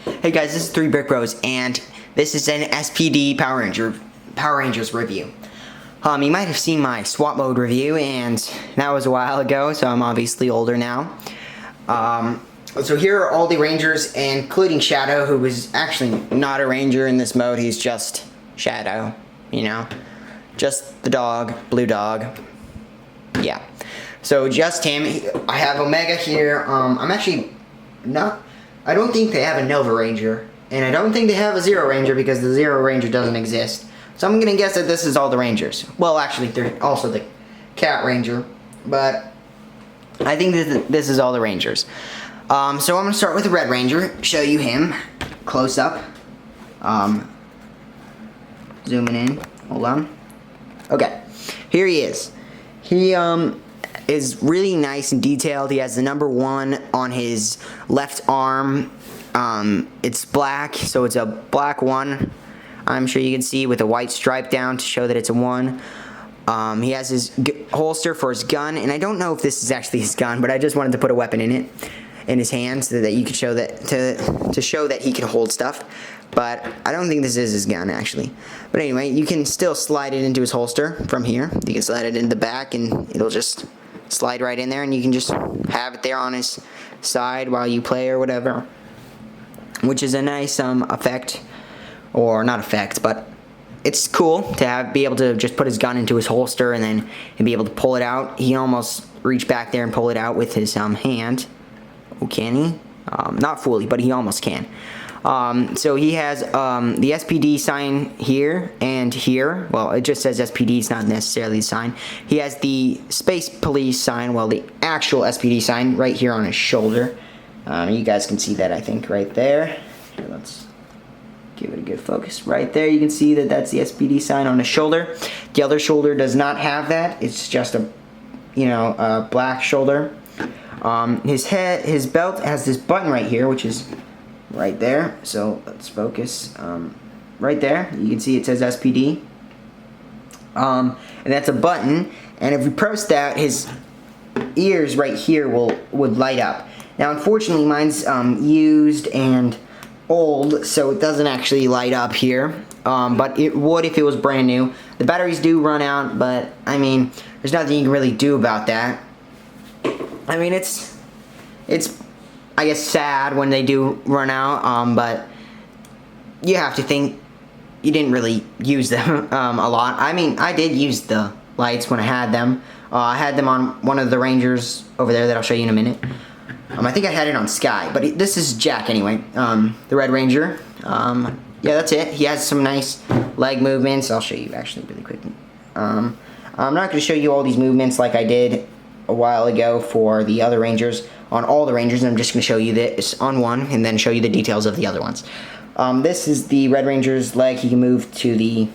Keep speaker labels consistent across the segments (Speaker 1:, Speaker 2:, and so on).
Speaker 1: Hey guys, this is 3 Brick Bros, and this is an S.P.D. Power Rangers review. You might have seen my SWAT mode review, and that was a while ago, so I'm obviously older now. So here are all the Rangers, including Shadow, who is actually not a Ranger in this mode. He's just Shadow, you know, just the dog, blue dog. Yeah. So just him. I have Omega here. I'm actually not. I don't think they have a Nova Ranger, and I don't think they have a Zero Ranger because the Zero Ranger doesn't exist. So I'm gonna guess that this is all the Rangers. Well, actually, they're also the Cat Ranger, but I think this is all the Rangers. So I'm gonna start with the Red Ranger. Show you him close up. Zooming in. Hold on. Okay, here he is. He is really nice and detailed. He has the number 1 on his left arm. It's black, so it's a black 1. I'm sure you can see with a white stripe down to show that it's a 1. He has his holster for his gun, and I don't know if this is actually his gun, but I just wanted to put a weapon in it, in his hand, so that you could show that to show that he can hold stuff. But I don't think this is his gun, actually. But anyway, you can still slide it into his holster from here. You can slide it in the back, and it'll just slide right in there, and you can just have it there on his side while you play or whatever, which is a nice effect, or not effect, but it's cool to be able to just put his gun into his holster and be able to pull it out. He can almost reach back there and pull it out with his hand. Oh, can he? Not fully, but he almost can. So he has the S.P.D. sign here and here. Well, it just says S.P.D. It's not necessarily the sign. He has the Space Police sign, well, the actual S.P.D. sign right here on his shoulder. You guys can see that, I think, right there. Here, let's give it a good focus. Right there, you can see that that's the S.P.D. sign on his shoulder. The other shoulder does not have that. It's just a, a black shoulder. His belt has this button right here, which is right there. So let's focus. Right there, you can see it says S.P.D. And that's a button. And if we press that, his ears right here would light up. Now, unfortunately, mine's used and old, so it doesn't actually light up here. But it would if it was brand new. The batteries do run out, but I mean, there's nothing you can really do about that. I mean, it's I guess sad when they do run out, but you have to think you didn't really use them a lot. I mean, I did use the lights when I had them. I had them on one of the Rangers over there that I'll show you in a minute. I think I had it on Sky, but this is Jack anyway, the Red Ranger. Yeah, that's it. He has some nice leg movements. I'll show you actually really quickly. I'm not going to show you all these movements like I did a while ago for the other Rangers, on all the Rangers. I'm just going to show you this on one and then show you the details of the other ones. This is the Red Ranger's leg. He can move to the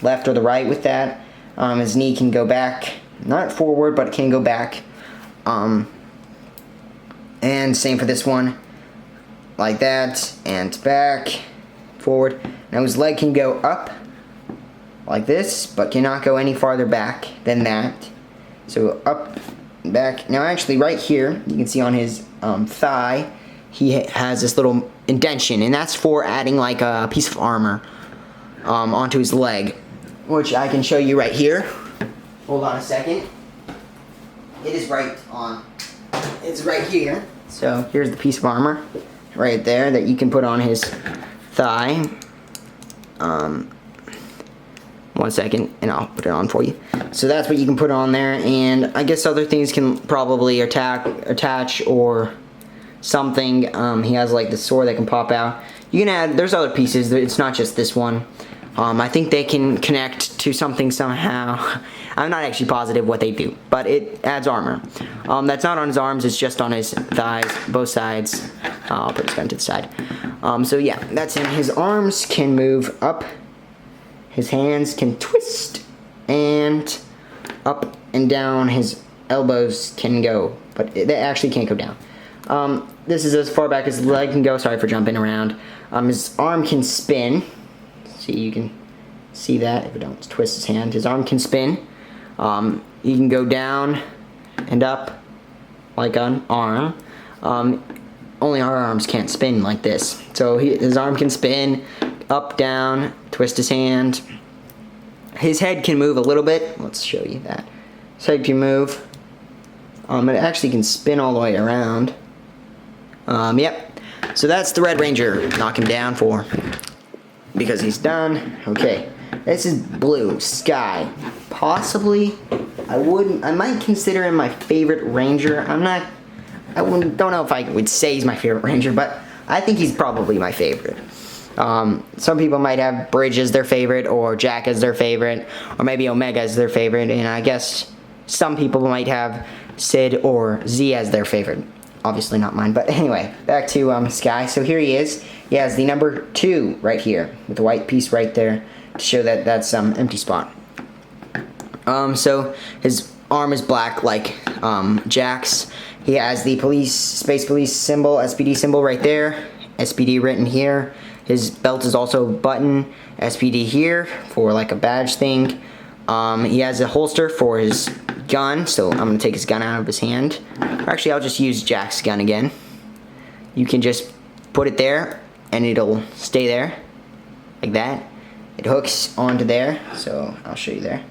Speaker 1: left or the right with that. His knee can go back, not forward, but it can go back. And same for this one, like that, and back, forward. Now his leg can go up, like this, but cannot go any farther back than that. So up, back. Now actually right here, you can see on his thigh, he has this little indentation, and that's for adding like a piece of armor onto his leg, which I can show you right here. Hold on a second. It is right on. It's right here. So here's the piece of armor right there that you can put on his thigh. One second, and I'll put it on for you. So that's what you can put on there, and I guess other things can probably attach or something. He has like the sword that can pop out. You can add, there's other pieces, it's not just this one. I think they can connect to something somehow. I'm not actually positive what they do, but it adds armor. That's not on his arms, it's just on his thighs, both sides. I'll put his gun to the side. So yeah, that's him. His arms can move up. His hands can twist, and up and down his elbows can go, but they actually can't go down. This is as far back as his leg can go. Sorry for jumping around. His arm can spin. See, you can see that if you don't twist his hand. His arm can spin. He can go down and up like an arm. only our arms can't spin like this. So his arm can spin up, down, twist his hand. His head can move a little bit. Let's show you that. His head can move. It actually can spin all the way around. Yep. So that's the Red Ranger. Knock him down because he's done. Okay. This is Blue Sky. Possibly, I might consider him my favorite Ranger. don't know if I would say he's my favorite Ranger, but I think he's probably my favorite. Some people might have Bridge as their favorite, or Jack as their favorite, or maybe Omega as their favorite, and I guess some people might have Sid or Z as their favorite. Obviously not mine, but anyway, back to Sky. So here he is. He has the number 2 right here, with the white piece right there, to show that that's some empty spot. So his arm is black like Jack's. He has the Space Police symbol, S.P.D symbol right there, S.P.D written here. His belt is also button, S.P.D here for like a badge thing. He has a holster for his gun, so I'm going to take his gun out of his hand. Actually, I'll just use Jack's gun again. You can just put it there, and it'll stay there, like that. It hooks onto there, so I'll show you there.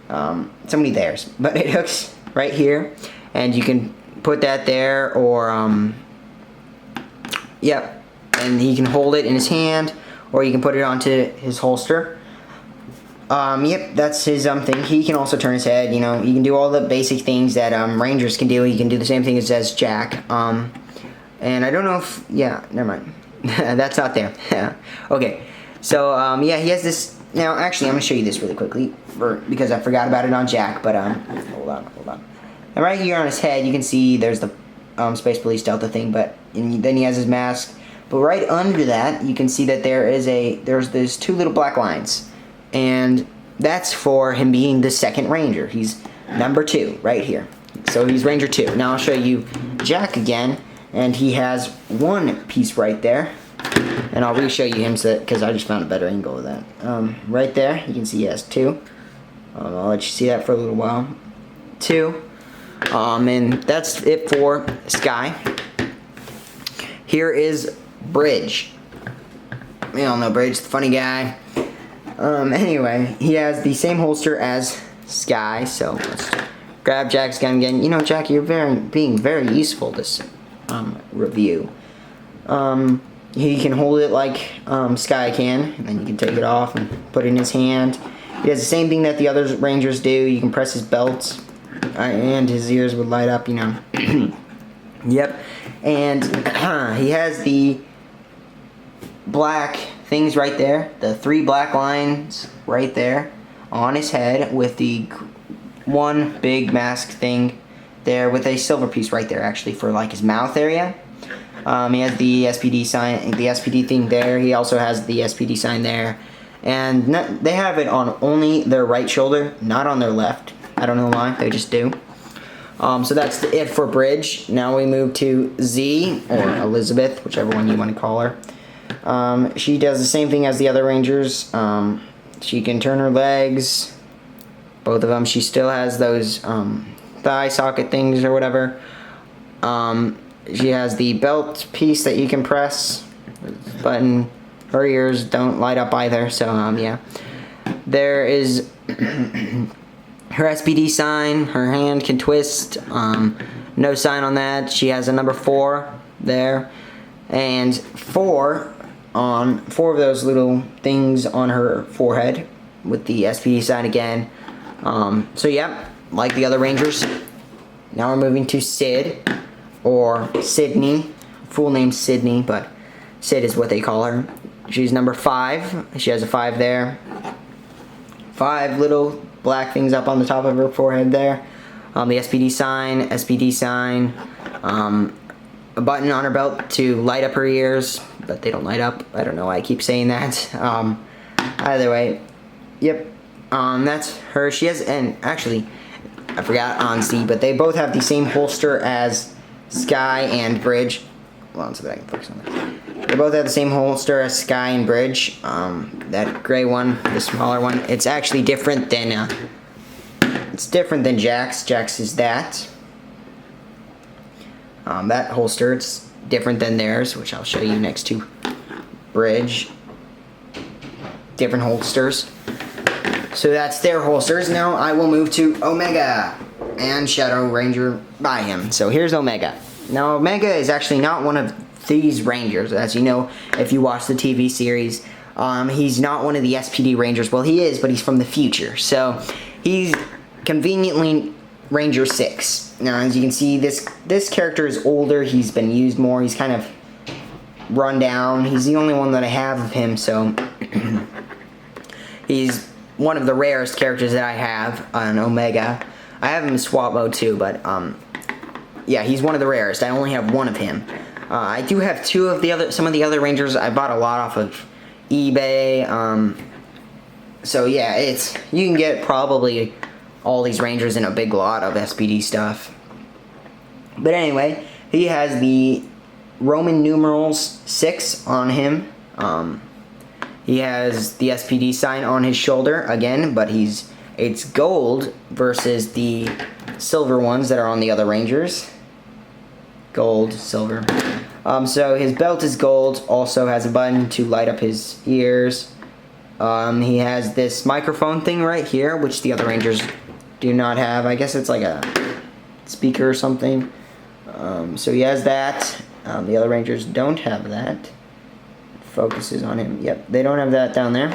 Speaker 1: So many theirs, but it hooks right here, and you can put that there, or, yep. And he can hold it in his hand, or you can put it onto his holster. Yep, that's his thing. He can also turn his head, you know. He can do all the basic things that Rangers can do. He can do the same thing as Jack. And I don't know if, yeah, never mind. That's not there. Yeah. Okay. So yeah, he has this. Now, actually, I'm gonna show you this really quickly because I forgot about it on Jack. But hold on. And right here on his head, you can see there's the Space Police Delta thing. But then he has his mask. But right under that, you can see that there's 2 little black lines, and that's for him being the second Ranger. He's number 2 right here. So he's Ranger 2. Now I'll show you Jack again, and he has 1 piece right there, and I'll re-show you him because I just found a better angle of that. Right there, you can see he has 2. I'll let you see that for a little while. 2. And that's it for Sky. Here is Bridge. We all know Bridge, the funny guy. Anyway, he has the same holster as Sky, so let's grab Jack's gun again. You know, Jack, you're being very useful this review. He can hold it like Sky can, and then you can take it off and put it in his hand. He does the same thing that the other Rangers do. You can press his belt, and his ears would light up, you know. Yep. And he has the black things right there, the 3 black lines right there on his head, with the 1 big mask thing there with a silver piece right there, actually, for like his mouth area. He has the S.P.D sign, the S.P.D thing there. He also has the S.P.D sign there, and they have it on only their right shoulder, not on their left. I don't know why, they just do. So that's it for Bridge. Now we move to Z, or Elizabeth, whichever one you want to call her. She does the same thing as the other Rangers. She can turn her legs, both of them. She still has those thigh socket things or whatever. She has the belt piece that you can press button. Her ears don't light up either, so yeah. There is her S.P.D sign. Her hand can twist. No sign on that. She has a number 4 there, and 4 of those little things on her forehead with the S.P.D sign again. So yeah, like the other Rangers. Now we're moving to Sid, or Sydney. Full name Sydney, but Sid is what they call her. She's number 5. She has a 5 there. 5 little black things up on the top of her forehead there. The S.P.D sign, a button on her belt to light up her ears, but they don't light up. I don't know why I keep saying that. Either way, yep, that's her. She has, and actually, I forgot on Z, but they both have the same holster as Sky and Bridge. Hold on so that I can focus on that. They both have the same holster as Sky and Bridge. That gray one, the smaller one, it's actually different than Jack's. Jack's is that. That holster, it's different than theirs, which I'll show you next to Bridge. Different holsters. So that's their holsters. Now I will move to Omega and Shadow Ranger by him. So here's Omega. Now Omega is actually not one of these Rangers, as you know if you watch the TV series. He's not one of the S.P.D. Rangers. Well, he is, but he's from the future. So he's conveniently Ranger 6. Now, as you can see, this character is older. He's been used more. He's kind of run down. He's the only one that I have of him, so he's one of the rarest characters that I have on Omega. I have him in swap mode too, but yeah, he's one of the rarest. I only have one of him. I do have some of the other Rangers. I bought a lot off of eBay. So yeah, you can get probably all these Rangers in a big lot of S.P.D. stuff. But anyway, he has the Roman numerals 6 on him. He has the S.P.D. sign on his shoulder again, but it's gold versus the silver ones that are on the other Rangers. Gold, silver. So his belt is gold, also has a button to light up his ears. He has this microphone thing right here, which the other Rangers do not have. I guess it's like a speaker or something. So he has that. The other Rangers don't have that. Focuses on him. Yep, they don't have that down there.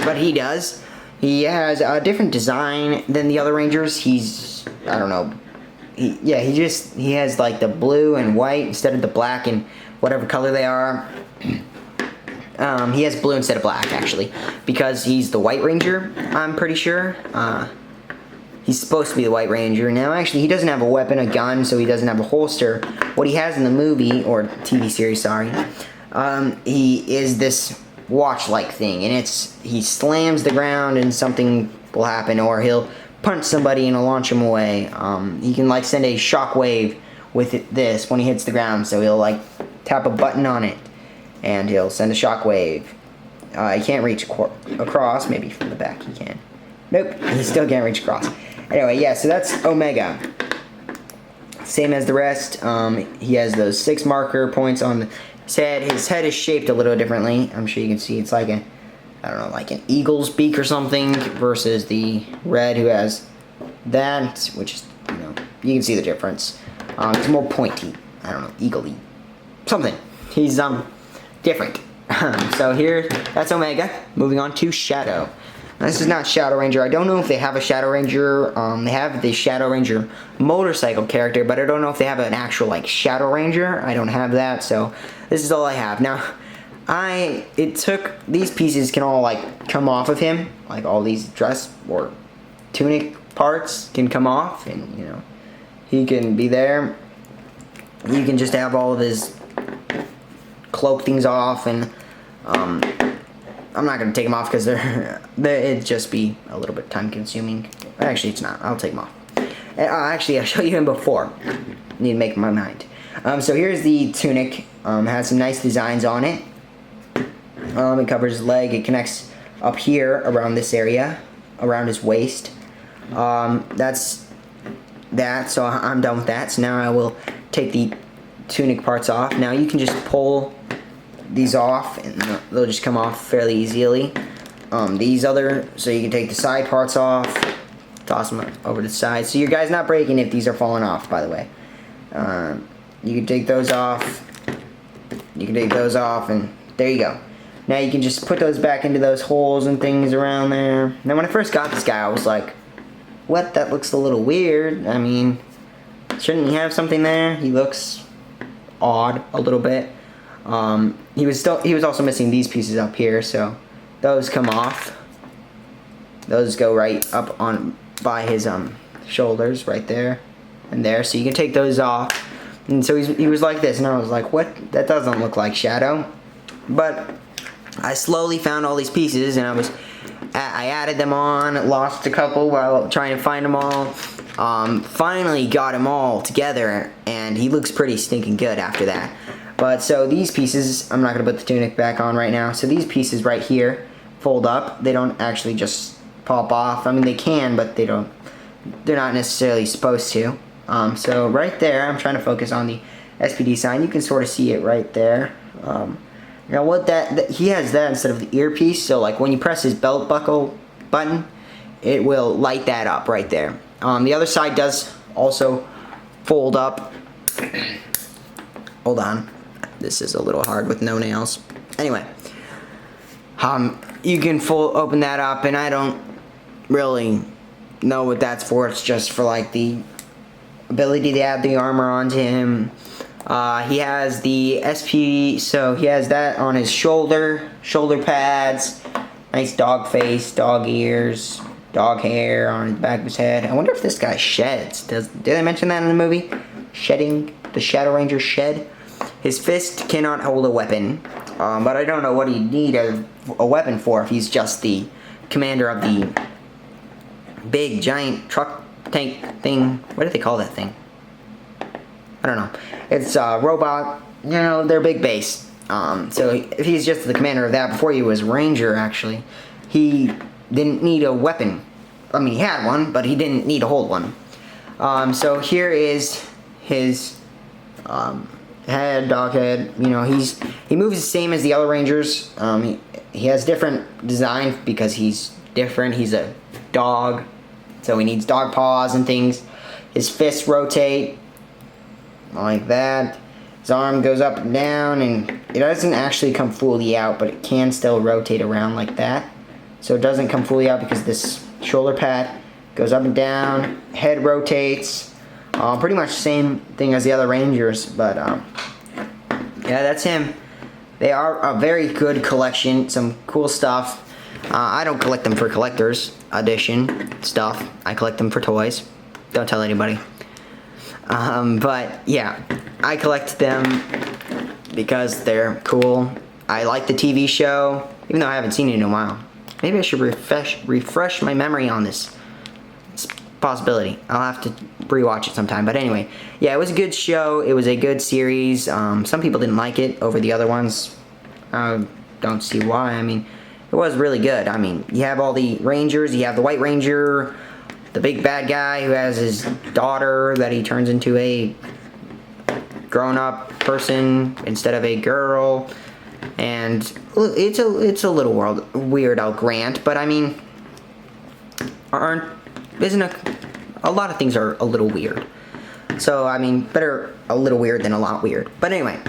Speaker 1: But he does. He has a different design than the other Rangers. I don't know. He has like the blue and white instead of the black and whatever color they are. He has blue instead of black, actually, because he's the White Ranger, I'm pretty sure. He's supposed to be the White Ranger. Now, actually, he doesn't have a weapon, a gun, so he doesn't have a holster. What he has in the movie, or TV series, sorry, he is this watch-like thing, and he slams the ground and something will happen, or he'll punch somebody and it'll launch him away. He can like send a shockwave with this when he hits the ground, so he'll like tap a button on it and he'll send a shockwave. He can't reach across. Maybe from the back he can. Nope, he still can't reach across. Anyway, yeah, so that's Omega. Same as the rest. He has those 6 marker points on his head. His head is shaped a little differently. I'm sure you can see it's like I don't know, like an eagle's beak or something, versus the red who has that, which is, you can see the difference. It's more pointy. I don't know, eagle-y. Something. He's, different. So here, that's Omega. Moving on to Shadow. Now, this is not Shadow Ranger. I don't know if they have a Shadow Ranger. They have the Shadow Ranger motorcycle character, but I don't know if they have an actual, like, Shadow Ranger. I don't have that, so this is all I have. Now, these pieces can all like come off of him, like all these dress or tunic parts can come off, and he can be there. You can just have all of his cloak things off, and I'm not gonna take them off because it'd just be a little bit time consuming. Actually, it's not. I'll take them off. Actually, I'll show you him before. Need to make my mind. So here's the tunic. Has some nice designs on it. It covers his leg. It connects up here around this area, around his waist. That's that. So I'm done with that. So now I will take the tunic parts off. Now you can just pull these off, and they'll just come off fairly easily. So you can take the side parts off, toss them over to the side. So your guy's not breaking if these are falling off, by the way. You can take those off. You can take those off, and there you go. Now you can just put those back into those holes and things around there. Now when I first got this guy, I was like, what? That looks a little weird. I mean, shouldn't he have something there? He looks odd a little bit. He was also missing these pieces up here, so those come off. Those go right up on by his shoulders, right there and there. So you can take those off. And so he was like this, and I was like, what? That doesn't look like Shadow. But I slowly found all these pieces, and I added them on, lost a couple while trying to find them all. Finally got them all together, and he looks pretty stinking good after that. But so these pieces, I'm not going to put the tunic back on right now. So these pieces right here fold up. They don't actually just pop off. I mean, they can, but they don't. They're not necessarily supposed to. So right there, I'm trying to focus on the S.P.D sign. You can sort of see it right there. Now what that he has that instead of the earpiece, so like when you press his belt buckle button, it will light that up right there. The other side does also fold up. Hold on, this is a little hard with no nails. Anyway, you can open that up, and I don't really know what that's for. It's just for like the ability to add the armor onto him. He has the S.P.D, so he has that on his shoulder pads, nice dog face, dog ears, dog hair on the back of his head. I wonder if this guy sheds. Did I mention that in the movie? Shedding, the Shadow Ranger shed. His fist cannot hold a weapon, but I don't know what he'd need a weapon for if he's just the commander of the big giant truck tank thing. What do they call that thing? I don't know. It's a robot, you know, their big base. So if he's just the commander of that, before he was Ranger, actually, he didn't need a weapon. I mean, he had one, but he didn't need to hold one. So here is his head, dog head. You know, he moves the same as the other Rangers. He has different design because he's different. He's a dog, so he needs dog paws and things. His fists rotate like that. His arm goes up and down, and it doesn't actually come fully out, but it can still rotate around like that. So it doesn't come fully out because this shoulder pad goes up and down, head rotates. Pretty much the same thing as the other Rangers, but yeah, that's him. They are a very good collection, some cool stuff. I don't collect them for collector's edition stuff. I collect them for toys. Don't tell anybody. But yeah, I collect them because they're cool. I like the TV show, even though I haven't seen it in a while. Maybe I should refresh my memory on this. It's a possibility. I'll have to rewatch it sometime. But anyway, yeah, it was a good show. It was a good series. Some people didn't like it over the other ones. I don't see why. I mean, it was really good. I mean, you have all the Rangers. You have the White Ranger, the big bad guy who has his daughter that he turns into a grown-up person instead of a girl. And it's a little weird, I'll grant, but I mean, isn't a lot of things are a little weird. So I mean, better a little weird than a lot weird. But anyway,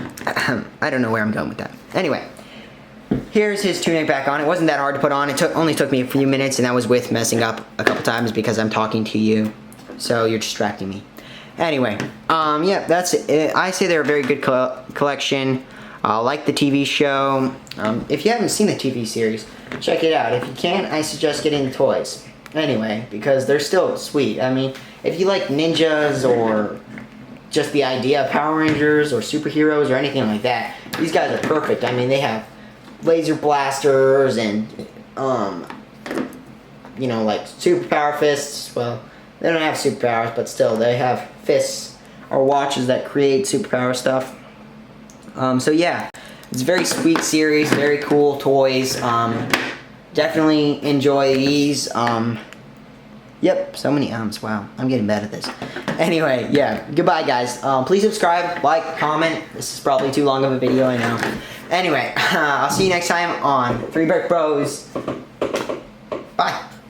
Speaker 1: I don't know where I'm going with that. Anyway, here's his tunic back on. It wasn't that hard to put on. It only took me a few minutes, and that was with messing up a couple times because I'm talking to you, so you're distracting me. Anyway, yeah, that's it. I say they're a very good collection. Like the TV show. If you haven't seen the TV series, check it out. If you can't, I suggest getting the toys. Anyway, because they're still sweet. I mean, if you like ninjas or just the idea of Power Rangers or superheroes or anything like that, these guys are perfect. I mean, they have laser blasters and, you know, like superpower fists. Well, they don't have superpowers, but still, they have fists or watches that create superpower stuff. So yeah, it's a very sweet series, very cool toys. Definitely enjoy these. Yep, so many wow, I'm getting bad at this. Anyway, yeah, goodbye guys. Please subscribe, like, comment. This is probably too long of a video, I know. Anyway, I'll see you next time on 3 Brick Bros. Bye.